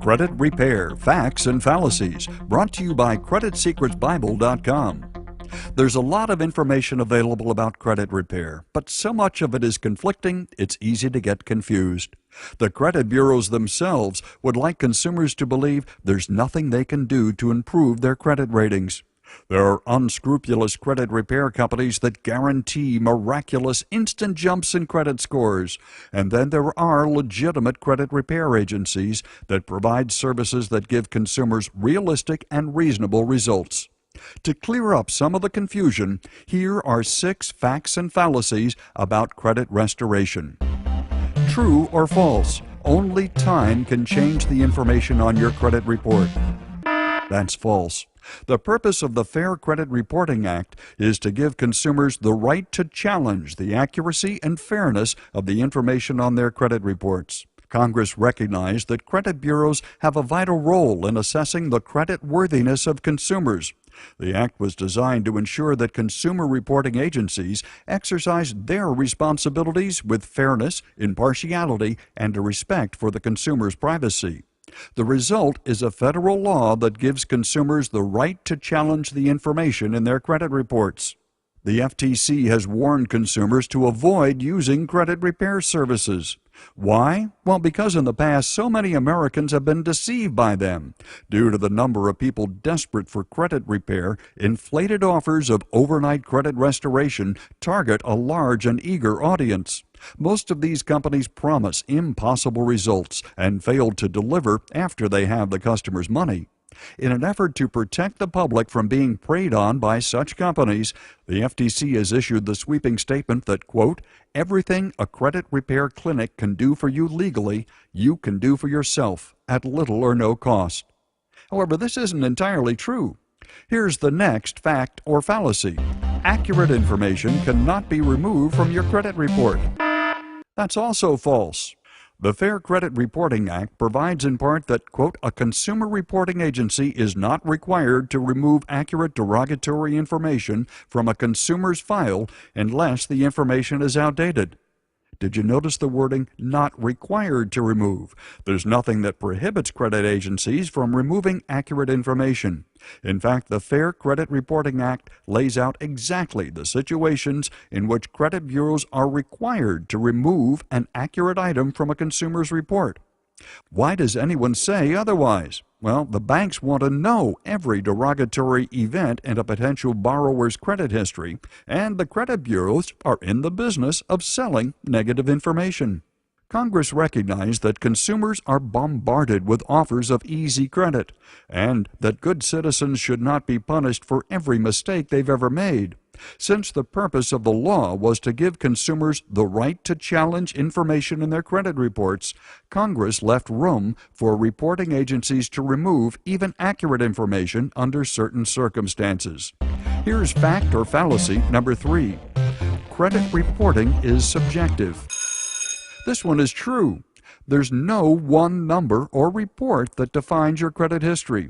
Credit Repair, Facts and Fallacies, brought to you by creditscores.bible.com. There's a lot of information available about credit repair, but so much of it is conflicting, it's easy to get confused. The credit bureaus themselves would like consumers to believe there's nothing they can do to improve their credit ratings. There are unscrupulous credit repair companies that guarantee miraculous instant jumps in credit scores. And then there are legitimate credit repair agencies that provide services that give consumers realistic and reasonable results. To clear up some of the confusion, here are 6 facts and fallacies about credit restoration. True or false? Only time can change the information on your credit report. That's false. The purpose of the Fair Credit Reporting Act is to give consumers the right to challenge the accuracy and fairness of the information on their credit reports. Congress recognized that credit bureaus have a vital role in assessing the credit worthiness of consumers. The act was designed to ensure that consumer reporting agencies exercise their responsibilities with fairness, impartiality, and a respect for the consumer's privacy. The result is a federal law that gives consumers the right to challenge the information in their credit reports. The FTC has warned consumers to avoid using credit repair services. Why? Well, because in the past so many Americans have been deceived by them. Due to the number of people desperate for credit repair, inflated offers of overnight credit restoration target a large and eager audience. Most of these companies promise impossible results and fail to deliver after they have the customer's money. In an effort to protect the public from being preyed on by such companies, the FTC has issued the sweeping statement that, quote, everything a credit repair clinic can do for you legally, you can do for yourself at little or no cost. However, this isn't entirely true. Here's the next fact or fallacy. Accurate information cannot be removed from your credit report. That's also false. The Fair Credit Reporting Act provides in part that, quote, a consumer reporting agency is not required to remove accurate derogatory information from a consumer's file unless the information is outdated. Did you notice the wording, not required to remove? There's nothing that prohibits credit agencies from removing accurate information. In fact, the Fair Credit Reporting Act lays out exactly the situations in which credit bureaus are required to remove an accurate item from a consumer's report. Why does anyone say otherwise? Well, the banks want to know every derogatory event in a potential borrower's credit history, and the credit bureaus are in the business of selling negative information. Congress recognized that consumers are bombarded with offers of easy credit, and that good citizens should not be punished for every mistake they've ever made. Since the purpose of the law was to give consumers the right to challenge information in their credit reports, Congress left room for reporting agencies to remove even accurate information under certain circumstances. Here's fact or fallacy number 3. Credit reporting is subjective. This one is true. There's no one number or report that defines your credit history.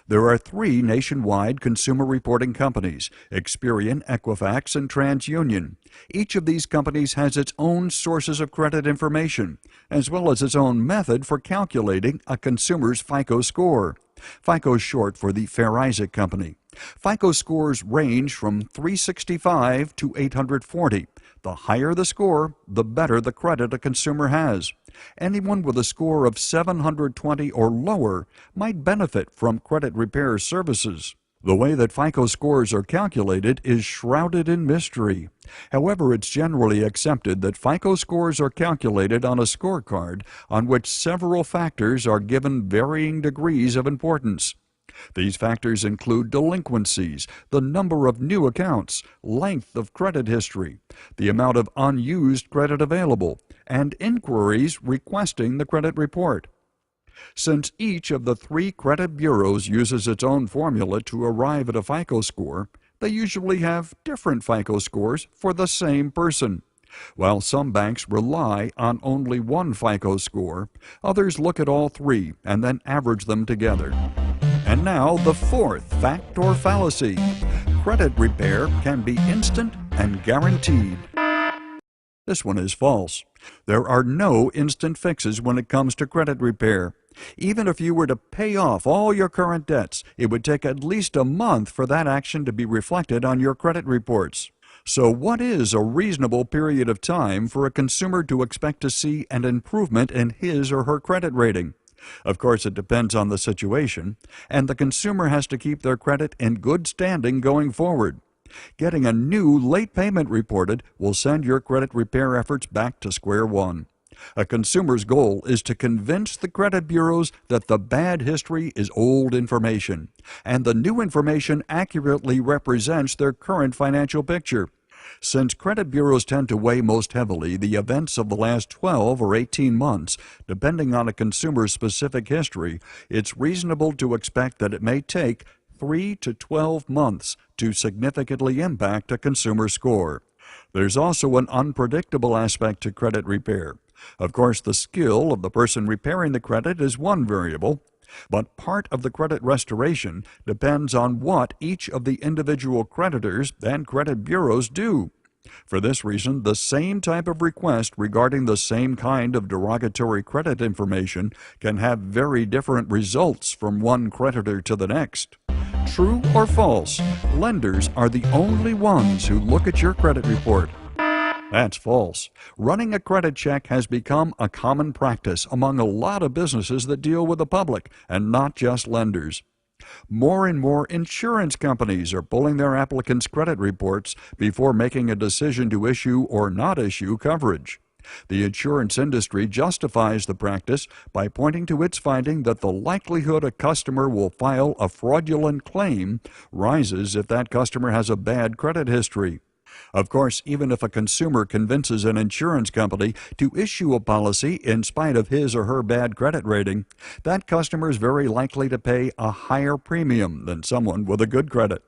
There are 3 nationwide consumer reporting companies, Experian, Equifax, and TransUnion. Each of these companies has its own sources of credit information, as well as its own method for calculating a consumer's FICO score. FICO is short for the Fair Isaac Company. FICO scores range from 365 to 840. The higher the score, the better the credit a consumer has. Anyone with a score of 720 or lower might benefit from credit repair services. The way that FICO scores are calculated is shrouded in mystery. However, it's generally accepted that FICO scores are calculated on a scorecard on which several factors are given varying degrees of importance. These factors include delinquencies, the number of new accounts, length of credit history, the amount of unused credit available, and inquiries requesting the credit report. Since each of the 3 credit bureaus uses its own formula to arrive at a FICO score, they usually have different FICO scores for the same person. While some banks rely on only one FICO score, others look at all 3 and then average them together. And now, the 4th fact or fallacy. Credit repair can be instant and guaranteed. This one is false. There are no instant fixes when it comes to credit repair. Even if you were to pay off all your current debts, it would take at least a month for that action to be reflected on your credit reports. So what is a reasonable period of time for a consumer to expect to see an improvement in his or her credit rating? Of course, it depends on the situation, and the consumer has to keep their credit in good standing going forward. Getting a new late payment reported will send your credit repair efforts back to square one. A consumer's goal is to convince the credit bureaus that the bad history is old information, and the new information accurately represents their current financial picture. Since credit bureaus tend to weigh most heavily the events of the last 12 or 18 months, depending on a consumer's specific history, it's reasonable to expect that it may take 3 to 12 months to significantly impact a consumer score. There's also an unpredictable aspect to credit repair. Of course, the skill of the person repairing the credit is one variable, but part of the credit restoration depends on what each of the individual creditors and credit bureaus do. For this reason, the same type of request regarding the same kind of derogatory credit information can have very different results from one creditor to the next. True or false? Lenders are the only ones who look at your credit report. That's false. Running a credit check has become a common practice among a lot of businesses that deal with the public, and not just lenders. More and more insurance companies are pulling their applicants' credit reports before making a decision to issue or not issue coverage. The insurance industry justifies the practice by pointing to its finding that the likelihood a customer will file a fraudulent claim rises if that customer has a bad credit history. Of course, even if a consumer convinces an insurance company to issue a policy in spite of his or her bad credit rating, that customer is very likely to pay a higher premium than someone with a good credit.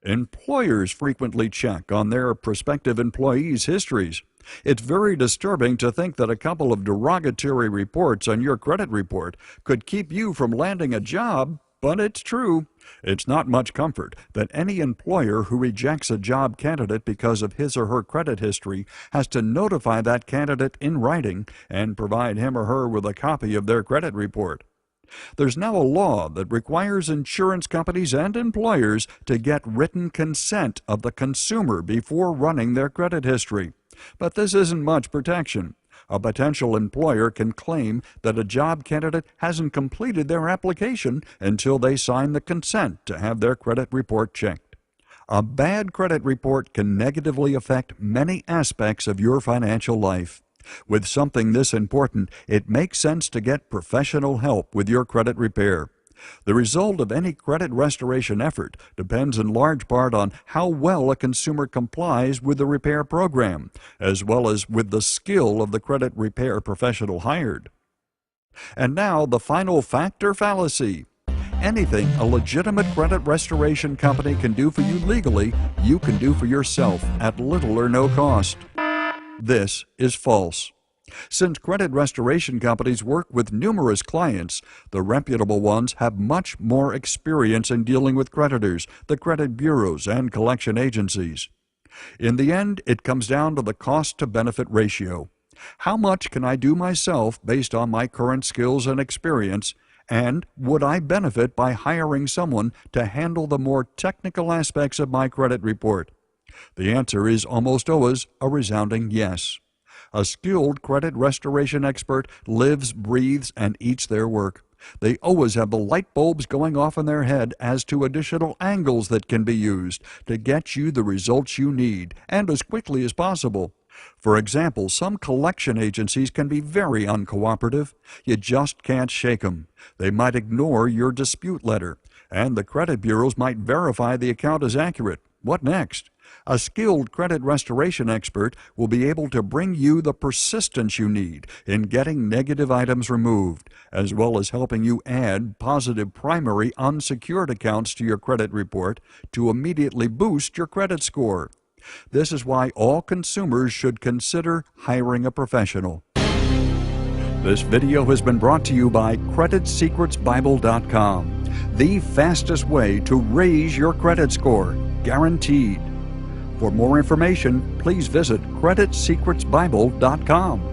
Employers frequently check on their prospective employees' histories. It's very disturbing to think that a couple of derogatory reports on your credit report could keep you from landing a job, but it's true. It's not much comfort that any employer who rejects a job candidate because of his or her credit history has to notify that candidate in writing and provide him or her with a copy of their credit report. There's now a law that requires insurance companies and employers to get written consent of the consumer before running their credit history. But this isn't much protection. A potential employer can claim that a job candidate hasn't completed their application until they sign the consent to have their credit report checked. A bad credit report can negatively affect many aspects of your financial life. With something this important, it makes sense to get professional help with your credit repair. The result of any credit restoration effort depends in large part on how well a consumer complies with the repair program, as well as with the skill of the credit repair professional hired. And now, the final fact or fallacy. Anything a legitimate credit restoration company can do for you legally, you can do for yourself at little or no cost. This is false. Since credit restoration companies work with numerous clients, the reputable ones have much more experience in dealing with creditors, the credit bureaus, and collection agencies. In the end, it comes down to the cost-to-benefit ratio. How much can I do myself based on my current skills and experience, and would I benefit by hiring someone to handle the more technical aspects of my credit report? The answer is almost always a resounding yes. A skilled credit restoration expert lives, breathes, and eats their work. They always have the light bulbs going off in their head as to additional angles that can be used to get you the results you need, and as quickly as possible. For example, some collection agencies can be very uncooperative. You just can't shake them. They might ignore your dispute letter, and the credit bureaus might verify the account is accurate. What next? A skilled credit restoration expert will be able to bring you the persistence you need in getting negative items removed, as well as helping you add positive primary unsecured accounts to your credit report to immediately boost your credit score. This is why all consumers should consider hiring a professional. This video has been brought to you by creditscores.bible.com, the fastest way to raise your credit score, guaranteed. For more information, please visit creditscores.bible.com.